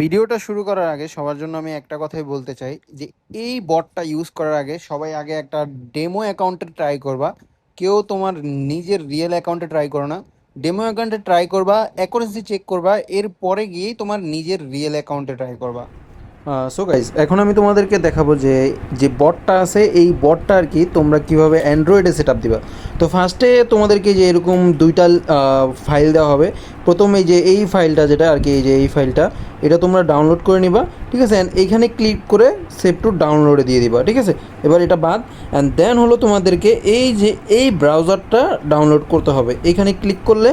ভিডিওটা শুরু করার আগে সবার জন্য আমি একটা কথাই বলতে চাই যে এই বটটা ইউজ করার আগে সবাই আগে একটা ডেমো অ্যাকাউন্টে ট্রাই করবা। কেউ তোমার নিজের রিয়েল অ্যাকাউন্টে ট্রাই করো না। ডেমো অ্যাকাউন্টে ট্রাই করবা, অ্যাকুরেসি চেক করবা, এরপরে গিয়েই তোমার নিজের রিয়েল অ্যাকাউন্টে ট্রাই করবা। সো গাইজ, এখন আমি তোমাদেরকে দেখাবো যে যে বটটা আছে এই বটটা আর কি তোমরা কীভাবে অ্যান্ড্রয়েডে সেট আপ দিবা। তো ফার্স্টে তোমাদেরকে যে এরকম দুইটা ফাইল দেওয়া হবে। প্রথমে যে এই ফাইলটা যেটা আর কি, এই যে এই ফাইলটা, এটা তোমরা ডাউনলোড করে নিবা, ঠিক আছে। অ্যান্ড এইখানে ক্লিক করে সেভ টু ডাউনলোডে দিয়ে দিবা, ঠিক আছে। এবার এটা বাদ, অ্যান্ড দেন হলো তোমাদেরকে এই যে এই ব্রাউজারটা ডাউনলোড করতে হবে। এইখানে ক্লিক করলে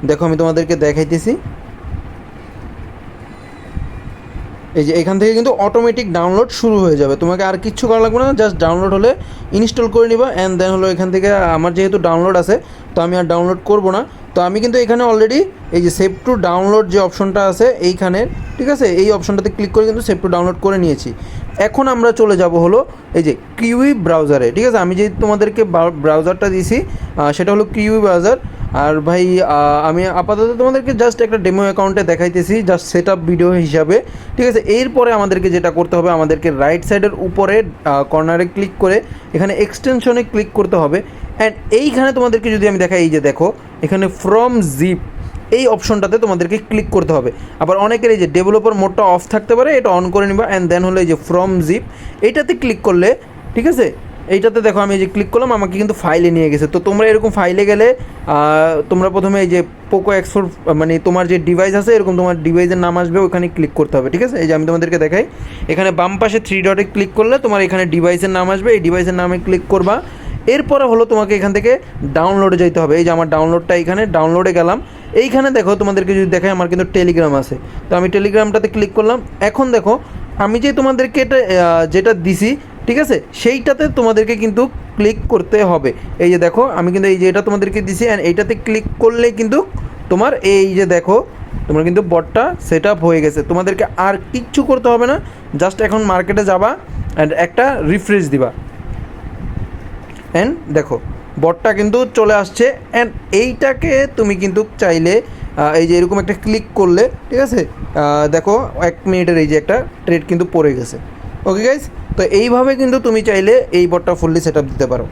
দেখো আমি তোমাদেরকে দেখাইতেছি, এই যে এখান থেকে কিন্তু অটোমেটিক ডাউনলোড শুরু হয়ে যাবে, তোমাকে আর কিচ্ছু করা লাগবে না, জাস্ট ডাউনলোড হলে ইনস্টল করে নিবা। অ্যান্ড দেন হলো এখান থেকে আমার যেহেতু ডাউনলোড আছে তো আমি আর ডাউনলোড করব না। তো আমি কিন্তু এখানে অলরেডি এই যে সেভ টু ডাউনলোড যে অপশনটা আছে এইখানে, ঠিক আছে, এই অপশনটাতে ক্লিক করে কিন্তু সেভ টু ডাউনলোড করে নিয়েছি। এখন আমরা চলে যাব হলো এই যে কিউই ব্রাউজারে, ঠিক আছে। আমি যে তোমাদেরকে ব্রাউজারটা দিয়েছি সেটা হলো কিউই ব্রাউজার। আর ভাই আমি আপাতত তোমাদেরকে জাস্ট একটা ডেমো অ্যাকাউন্টে দেখাইতেছি, জাস্ট সেট আপ ভিডিও হিসাবে, ঠিক আছে। এরপরে আমাদেরকে যেটা করতে হবে, আমাদেরকে রাইট সাইডের উপরে কর্নারে ক্লিক করে এখানে এক্সটেনশনে ক্লিক করতে হবে। অ্যান্ড এইখানে তোমাদেরকে যদি আমি দেখাই, এই যে দেখো এখানে ফ্রম জিপ এই অপশনটাতে তোমাদেরকে ক্লিক করতে হবে। আবার অনেকের এই যে ডেভেলপার মোডটা অফ থাকতে পারে, এটা অন করে নিবা। অ্যান্ড দেন হলো এই যে ফ্রম জিপ এইটাতে ক্লিক করলে, ঠিক আছে, এইটাতে দেখো আমি এই যে ক্লিক করলাম, আমাকে কিন্তু ফাইলে নিয়ে গেছে। তো তোমরা এরকম ফাইলে গেলে তোমরা প্রথমে এই যে পোকো X4 মানে তোমার যে ডিভাইস আছে এরকম তোমার ডিভাইসের নাম আসবে, ওখানে ক্লিক করতে হবে, ঠিক আছে। এই যে আমি তোমাদেরকে দেখাই, এখানে বাম পাশে 3 ডটে ক্লিক করলে তোমার এখানে ডিভাইসের নাম আসবে, এই ডিভাইসের নামে ক্লিক করবা। এরপরে হলো তোমাকে এখান থেকে ডাউনলোডে যেতে হবে। এই যে আমার ডাউনলোডটা এখানে, ডাউনলোডে গেলাম। এইখানে দেখো তোমাদেরকে যদি দেখাই, আমার কিন্তু টেলিগ্রাম আছে, তো আমি টেলিগ্রামটাতে ক্লিক করলাম। এখন দেখো আমি যে তোমাদেরকে এটা যেটা দিছি, ঠিক আছে, সেইটাতে তোমাদেরকে কিন্তু ক্লিক করতে হবে। এই যে দেখো আমি কিন্তু এই যে এটা তোমাদেরকে দিছি, অ্যান্ড এইটাতে ক্লিক করলে কিন্তু তোমার এই যে দেখো তোমার কিন্তু বটটা সেট আপ হয়ে গেছে। তোমাদেরকে আর কিচ্ছু করতে হবে না, জাস্ট এখন মার্কেটে যাবা অ্যান্ড একটা রিফ্রেশ দিবা, অ্যান্ড দেখো বটটা কিন্তু চলে আসছে। অ্যান্ড এইটাকে তুমি কিন্তু চাইলে এই যে এরকম একটা ক্লিক করলে, ঠিক আছে, দেখো 1 মিনিটের এই যে একটা ট্রেড কিন্তু পড়ে গেছে। ওকে গাইস, তো এইভাবে কিন্তু তুমি চাইলে এই বটটা ফুললি সেট আপ দিতে পারো।